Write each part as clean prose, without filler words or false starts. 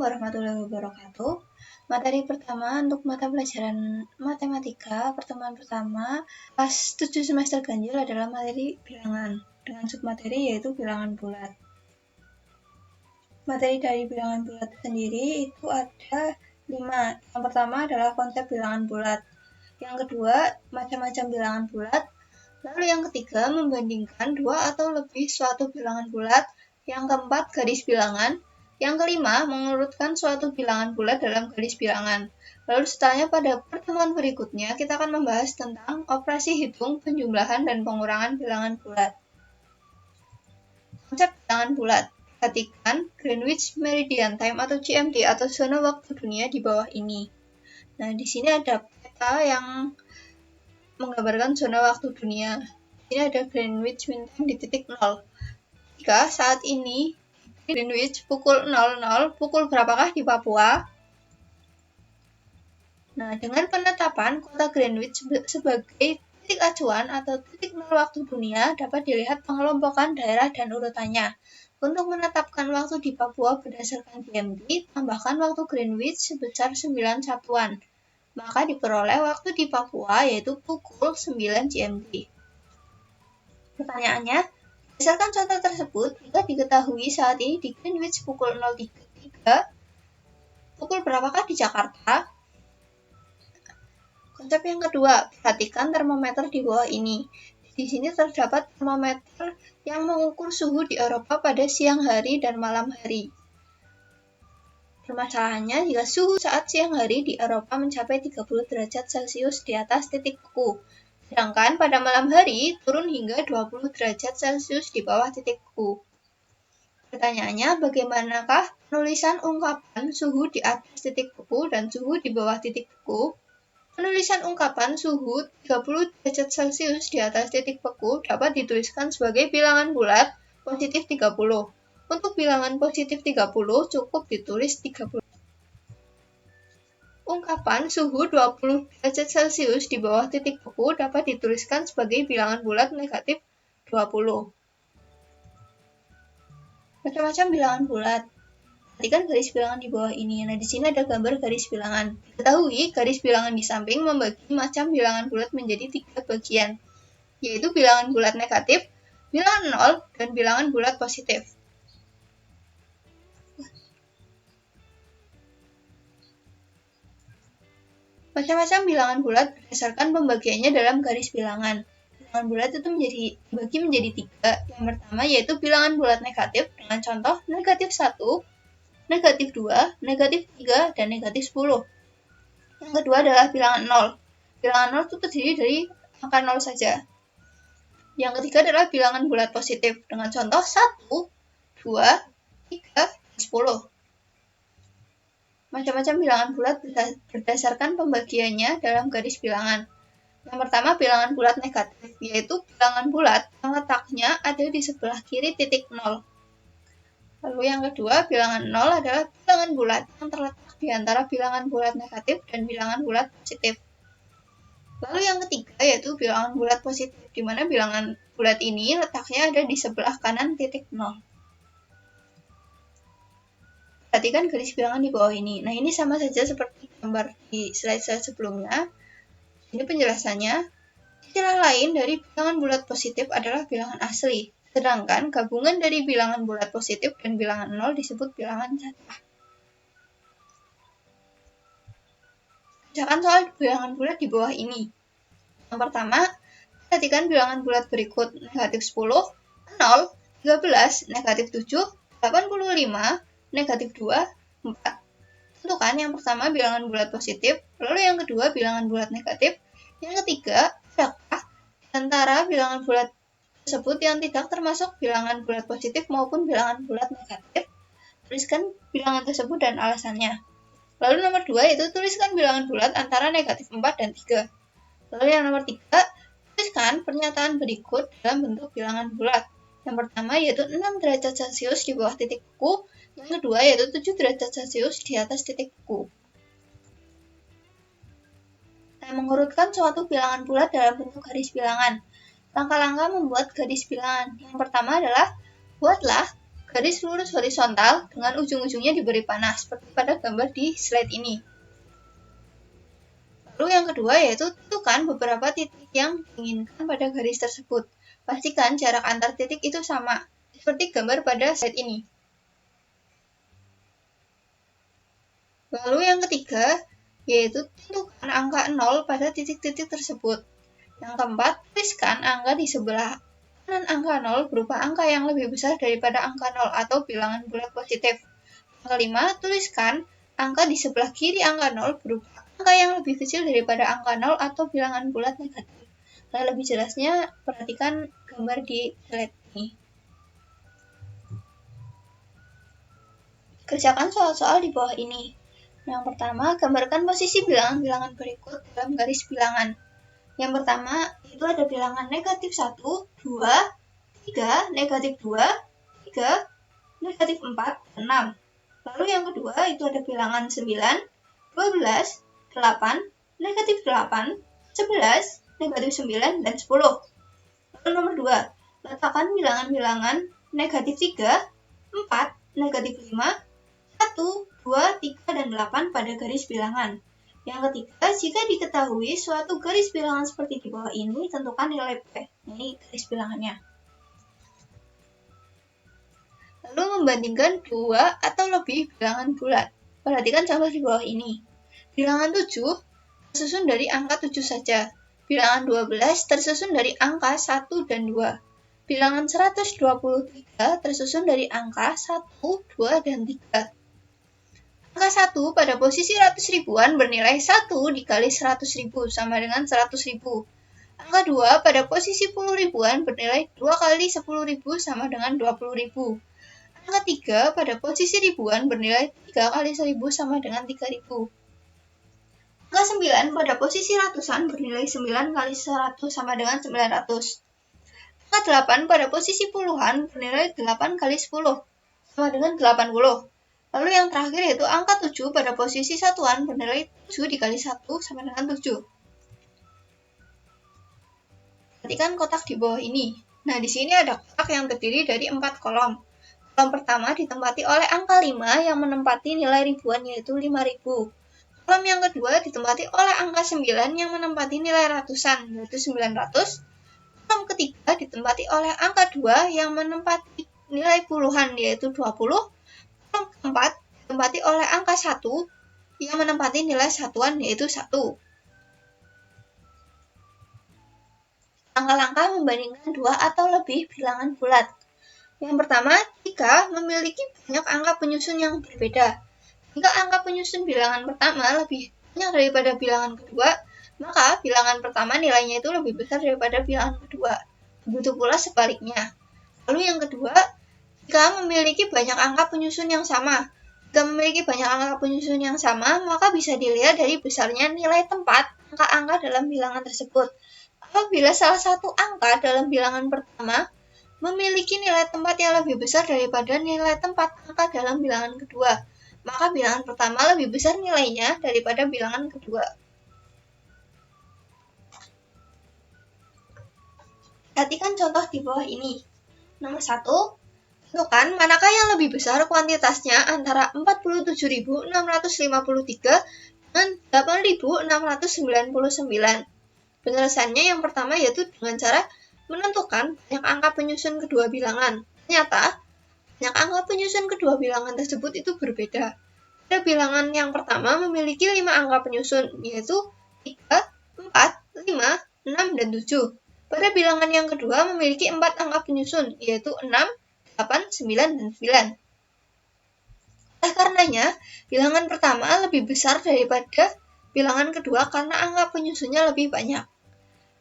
warahmatullahi wabarakatuh. Materi pertama untuk mata pelajaran matematika pertemuan pertama kelas 7 semester ganjil adalah materi bilangan dengan submateri yaitu bilangan bulat. Materi dari bilangan bulat sendiri itu ada 5. Yang pertama adalah konsep bilangan bulat. Yang kedua, macam-macam bilangan bulat. Lalu yang ketiga, membandingkan dua atau lebih suatu bilangan bulat. Yang keempat, garis bilangan. Yang kelima, mengurutkan suatu bilangan bulat dalam garis bilangan. Lalu setelahnya pada pertemuan berikutnya, kita akan membahas tentang operasi hitung, penjumlahan, dan pengurangan bilangan bulat. Konsep bilangan bulat. Perhatikan Greenwich Meridian Time atau GMT atau zona waktu dunia di bawah ini. Nah, di sini ada peta yang menggambarkan zona waktu dunia. Di sini ada Greenwich Mean Time di titik 0. Jika saat ini Greenwich pukul 00, pukul berapakah di Papua? Nah, dengan penetapan kota Greenwich sebagai titik acuan atau titik 0 waktu dunia dapat dilihat pengelompokan daerah dan urutannya. Untuk menetapkan waktu di Papua berdasarkan GMT, tambahkan waktu Greenwich sebesar 9 satuan. Maka diperoleh waktu di Papua yaitu pukul 9 GMT. Pertanyaannya, berdasarkan contoh tersebut, jika diketahui saat ini di Greenwich pukul 03.03, pukul berapakah di Jakarta? Konsep yang kedua, perhatikan termometer di bawah ini. Di sini terdapat termometer yang mengukur suhu di Eropa pada siang hari dan malam hari. Permasalahannya, jika suhu saat siang hari di Eropa mencapai 30 derajat Celcius di atas titik beku, sedangkan pada malam hari turun hingga 20 derajat Celcius di bawah titik beku. Pertanyaannya, bagaimanakah penulisan ungkapan suhu di atas titik beku dan suhu di bawah titik beku? Penulisan ungkapan suhu 30 derajat Celcius di atas titik beku dapat dituliskan sebagai bilangan bulat positif 30. Untuk bilangan positif 30 cukup ditulis 30. Ungkapan suhu 20 derajat Celcius di bawah titik beku dapat dituliskan sebagai bilangan bulat negatif 20. Macam-macam bilangan bulat. Perhatikan garis bilangan di bawah ini. Nah, di sini ada gambar garis bilangan. Diketahui garis bilangan di samping membagi macam bilangan bulat menjadi 3 bagian, yaitu bilangan bulat negatif, bilangan 0, dan bilangan bulat positif. Macam-macam bilangan bulat berdasarkan pembagiannya dalam garis bilangan. Bilangan bulat itu dibagi menjadi 3. Yang pertama yaitu bilangan bulat negatif dengan contoh negatif 1, negatif 2, negatif 3, dan negatif 10. Yang kedua adalah bilangan 0. Bilangan 0 itu terdiri dari angka 0 saja. Yang ketiga adalah bilangan bulat positif dengan contoh 1, 2, 3, dan 10. Macam-macam bilangan bulat berdasarkan pembagiannya dalam garis bilangan. Yang pertama bilangan bulat negatif, yaitu bilangan bulat yang letaknya ada di sebelah kiri titik 0. Lalu yang kedua, bilangan 0 adalah bilangan bulat yang terletak di antara bilangan bulat negatif dan bilangan bulat positif. Lalu yang ketiga yaitu bilangan bulat positif, di mana bilangan bulat ini letaknya ada di sebelah kanan titik 0. Perhatikan garis bilangan di bawah ini. Nah, ini sama saja seperti gambar di slide sebelumnya. Ini penjelasannya. Istilah lain dari bilangan bulat positif adalah bilangan asli. Sedangkan gabungan dari bilangan bulat positif dan bilangan 0 disebut bilangan jatah. Kerjakan soal bilangan bulat di bawah ini. Yang pertama, perhatikan bilangan bulat berikut. Negatif 10, 0, 13, negatif 7, 85, negatif 2, 4. Tentukan yang pertama bilangan bulat positif, lalu yang kedua bilangan bulat negatif, yang ketiga, adakah antara bilangan bulat tersebut yang tidak termasuk bilangan bulat positif maupun bilangan bulat negatif. Tuliskan bilangan tersebut dan alasannya. Lalu nomor 2 yaitu tuliskan bilangan bulat antara negatif 4 dan 3. Lalu yang nomor 3, tuliskan pernyataan berikut dalam bentuk bilangan bulat. Yang pertama yaitu 6 derajat Celcius di bawah titik beku, yang kedua yaitu 7 derajat Celcius di atas titik beku. Nah, mengurutkan suatu bilangan bulat dalam bentuk garis bilangan. Langkah-langkah membuat garis bilangan. Yang pertama adalah buatlah garis lurus horizontal dengan ujung-ujungnya diberi panah, seperti pada gambar di slide ini. Lalu yang kedua yaitu tentukan beberapa titik yang diinginkan pada garis tersebut. Pastikan jarak antar titik itu sama, seperti gambar pada slide ini. Lalu yang ketiga yaitu tentukan angka 0 pada titik-titik tersebut. Yang keempat, tuliskan angka di sebelah kanan angka 0 berupa angka yang lebih besar daripada angka 0 atau bilangan bulat positif. Yang kelima, tuliskan angka di sebelah kiri angka 0 berupa angka yang lebih kecil daripada angka 0 atau bilangan bulat negatif. Nah, lebih jelasnya perhatikan gambar di slide ini. Kerjakan soal-soal di bawah ini. Yang pertama, gambarkan posisi bilangan-bilangan berikut dalam garis bilangan. Yang pertama, itu ada bilangan negatif 1, 2, 3, negatif 2, 3, negatif 4, 6. Lalu yang kedua, itu ada bilangan 9, 12, 8, negatif 8, 11, negatif 9, dan 10. Lalu nomor 2, letakkan bilangan-bilangan negatif 3, 4, negatif 5, 1, 2, 3, dan 8 pada garis bilangan. Yang ketiga, jika diketahui suatu garis bilangan seperti di bawah ini, tentukan nilai P. Ini garis bilangannya. Lalu membandingkan dua atau lebih bilangan bulat. Perhatikan contoh di bawah ini. Bilangan 7 tersusun dari angka 7 saja. Bilangan 12 tersusun dari angka 1 dan 2. Bilangan 123 tersusun dari angka 1, 2, dan 3. Angka 1 pada posisi ratus ribuan bernilai 1 dikali 100 ribu sama dengan 100 ribu. Angka 2 pada posisi puluh ribuan bernilai 2 kali 10 ribu sama dengan 20 ribu. Angka 3 pada posisi ribuan bernilai 3 kali 1000 sama dengan 3000. Angka 9 pada posisi ratusan bernilai 9 kali 100 sama dengan 900. Angka 8 pada posisi puluhan bernilai 8 kali 10 sama dengan 80. Lalu yang terakhir yaitu angka 7 pada posisi satuan bernilai 7 dikali 1 sama dengan 7. Perhatikan kotak di bawah ini. Nah, di sini ada kotak yang terdiri dari 4 kolom. Kolom pertama ditempati oleh angka 5 yang menempati nilai ribuan yaitu 5000. Kolom yang kedua ditempati oleh angka 9 yang menempati nilai ratusan yaitu 900. Kolom ketiga ditempati oleh angka 2 yang menempati nilai puluhan yaitu 20. Kolom keempat ditempati oleh angka 1 yang menempati nilai satuan yaitu 1. Langkah-langkah membandingkan dua atau lebih bilangan bulat. Yang pertama, jika memiliki banyak angka penyusun yang berbeda. Jika angka penyusun bilangan pertama lebih banyak daripada bilangan kedua, maka bilangan pertama nilainya itu lebih besar daripada bilangan kedua. Begitu pula sebaliknya. Lalu yang kedua, jika memiliki banyak angka penyusun yang sama. Jika memiliki banyak angka penyusun yang sama, maka bisa dilihat dari besarnya nilai tempat angka-angka dalam bilangan tersebut. Apabila salah satu angka dalam bilangan pertama memiliki nilai tempat yang lebih besar daripada nilai tempat angka dalam bilangan kedua, maka bilangan pertama lebih besar nilainya daripada bilangan kedua. Perhatikan contoh di bawah ini. Nomor 1, tentukan manakah yang lebih besar kuantitasnya antara 47.653 dengan 8.699. Penyelesaiannya yang pertama yaitu dengan cara menentukan banyak angka penyusun kedua bilangan. Ternyata, banyak angka penyusun kedua bilangan tersebut itu berbeda. Pada bilangan yang pertama memiliki 5 angka penyusun, yaitu 3, 4, 5, 6, dan 7. Pada bilangan yang kedua memiliki 4 angka penyusun, yaitu 6, 8, 9, dan 9. Oleh karenanya, bilangan pertama lebih besar daripada bilangan kedua karena angka penyusunnya lebih banyak.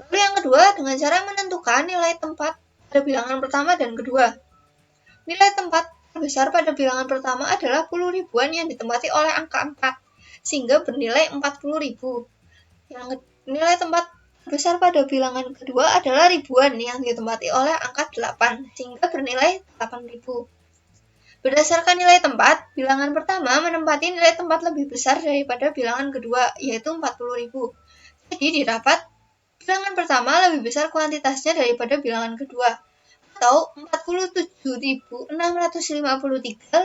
Lalu yang kedua, dengan cara menentukan nilai tempat pada bilangan pertama dan kedua. Nilai tempat terbesar pada bilangan pertama adalah puluh ribuan yang ditempati oleh angka 4, sehingga bernilai 40.000. Yang nilai tempat terbesar pada bilangan kedua adalah ribuan yang ditempati oleh angka 8, sehingga bernilai 8.000. Berdasarkan nilai tempat, bilangan pertama menempati nilai tempat lebih besar daripada bilangan kedua, yaitu 40.000. Jadi didapat bilangan pertama lebih besar kuantitasnya daripada bilangan kedua. atau 47.653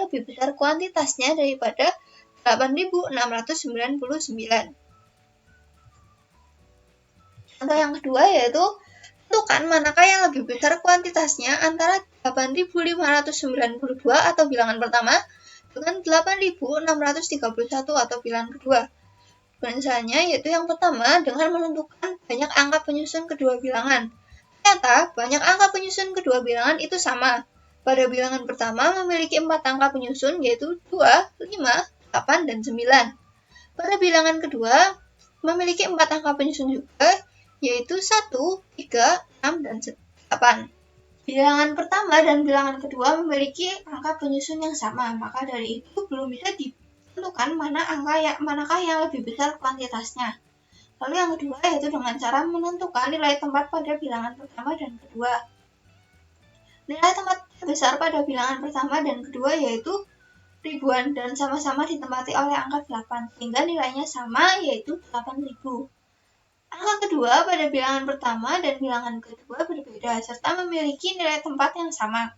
lebih besar kuantitasnya daripada 8.699. Contoh yang kedua yaitu tentukan manakah yang lebih besar kuantitasnya antara 8.592 atau bilangan pertama dengan 8.631 atau bilangan kedua. Misalnya yaitu yang pertama dengan menentukan banyak angka penyusun kedua bilangan. Ternyata banyak angka penyusun kedua bilangan itu sama. Pada bilangan pertama memiliki 4 angka penyusun yaitu 2, 5, 8, dan 9. Pada bilangan kedua memiliki 4 angka penyusun juga yaitu 1, 3, 6, dan 8. Bilangan pertama dan bilangan kedua memiliki angka penyusun yang sama, maka dari itu belum bisa ditentukan manakah yang lebih besar kuantitasnya. Lalu yang kedua yaitu dengan cara menentukan nilai tempat pada bilangan pertama dan kedua. Nilai tempat terbesar pada bilangan pertama dan kedua yaitu ribuan dan sama-sama ditempati oleh angka 8, sehingga nilainya sama yaitu 8.000. Angka kedua pada bilangan pertama dan bilangan kedua berbeda, serta memiliki nilai tempat yang sama.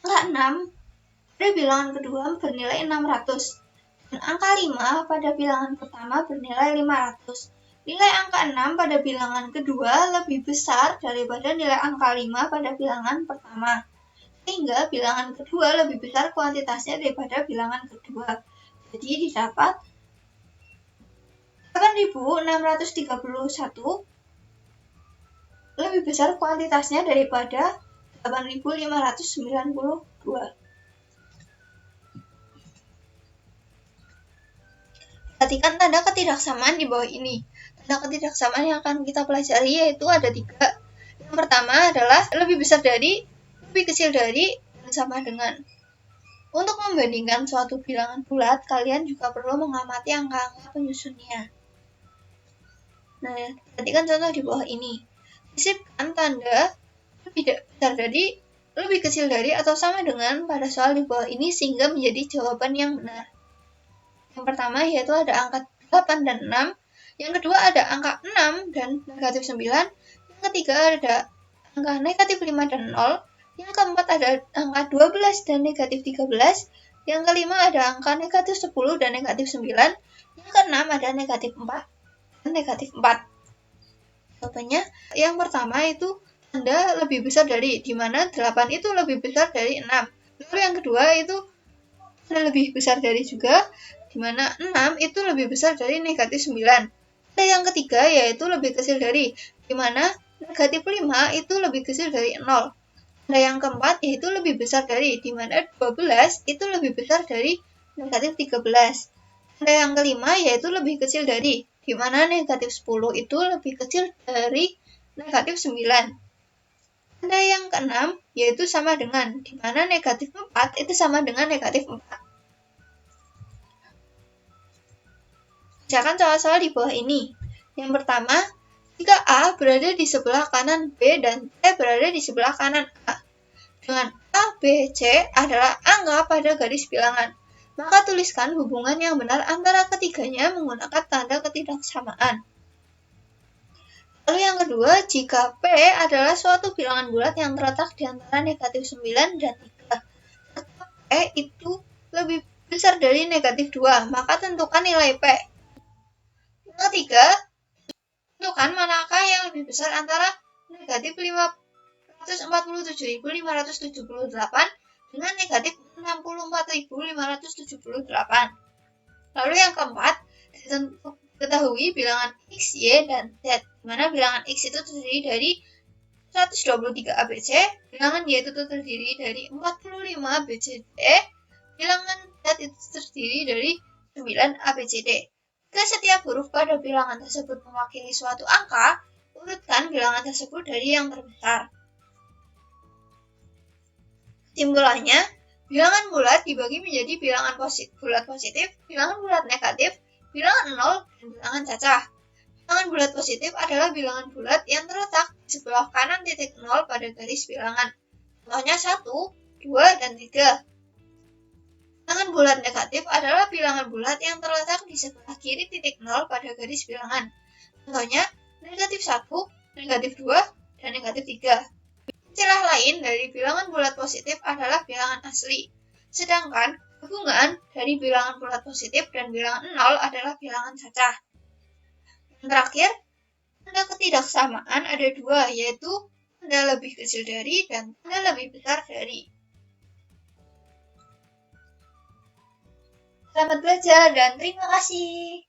Angka 6 pada bilangan kedua bernilai 600, dan angka 5 pada bilangan pertama bernilai 500. Nilai angka 6 pada bilangan kedua lebih besar daripada nilai angka 5 pada bilangan pertama, sehingga bilangan kedua lebih besar kuantitasnya daripada bilangan kedua. Jadi didapat 8.631 lebih besar kuantitasnya daripada 8.592. Perhatikan tanda ketidaksamaan di bawah ini. Tanda ketidaksamaan yang akan kita pelajari yaitu ada 3. Yang pertama adalah lebih besar dari, lebih kecil dari, dan sama dengan. Untuk membandingkan suatu bilangan bulat, kalian juga perlu mengamati angka-angka penyusunnya. Nah, perhatikan contoh di bawah ini. Sisipkan tanda lebih besar dari, lebih kecil dari, atau sama dengan pada soal di bawah ini sehingga menjadi jawaban yang benar. Yang pertama yaitu ada angka 8 dan 6. Yang kedua ada angka 6 dan negatif 9. Yang ketiga ada angka negatif 5 dan 0. Yang keempat ada angka 12 dan negatif 13. Yang kelima ada angka negatif 10 dan negatif 9. Yang keenam ada negatif 4 dan negatif 4. Jawabannya yang pertama itu tanda lebih besar dari, di mana 8 itu lebih besar dari 6. Lalu yang kedua itu tanda lebih besar dari juga, di mana 6 itu lebih besar dari negatif 9. Dan yang ketiga yaitu lebih kecil dari, di mana negatif 5 itu lebih kecil dari 0. Dan yang keempat yaitu lebih besar dari, di mana 12 itu lebih besar dari negatif 13. Dan yang kelima yaitu lebih kecil dari, di mana negatif 10 itu lebih kecil dari negatif 9. Dan yang keenam yaitu sama dengan, di mana negatif 4 itu sama dengan negatif 4. Kerjakan soal-soal di bawah ini. Yang pertama, jika A berada di sebelah kanan B dan C berada di sebelah kanan A, dengan A, B, C adalah angka pada garis bilangan, maka tuliskan hubungan yang benar antara ketiganya menggunakan tanda ketidaksamaan. Lalu yang kedua, jika P adalah suatu bilangan bulat yang terletak di antara negatif 9 dan 3, serta P itu lebih besar dari negatif 2, maka tentukan nilai P. Yang ketiga, tentukan manakah yang lebih besar antara negatif 547.578 dengan negatif 64.578. Lalu yang keempat, diketahui bilangan X, Y, dan Z, di mana bilangan X itu terdiri dari 123 ABC, bilangan Y itu terdiri dari 45 ABCD, bilangan Z itu terdiri dari 9 ABCD. Jika setiap huruf pada bilangan tersebut mewakili suatu angka, urutkan bilangan tersebut dari yang terbesar. Kesimpulannya, bilangan bulat dibagi menjadi bilangan bulat positif, bilangan bulat negatif, bilangan 0, dan bilangan cacah. Bilangan bulat positif adalah bilangan bulat yang terletak di sebelah kanan titik 0 pada garis bilangan. Contohnya 1, 2, dan 3. Bilangan bulat negatif adalah bilangan bulat yang terletak di sebelah kiri titik 0 pada garis bilangan. Contohnya negatif 1, negatif 2, dan negatif 3. Istilah lain dari bilangan bulat positif adalah bilangan asli. Sedangkan gabungan dari bilangan bulat positif dan bilangan 0 adalah bilangan cacah. Yang terakhir, tanda ketidaksamaan ada dua, yaitu tanda lebih kecil dari dan tanda lebih besar dari. Selamat belajar dan terima kasih.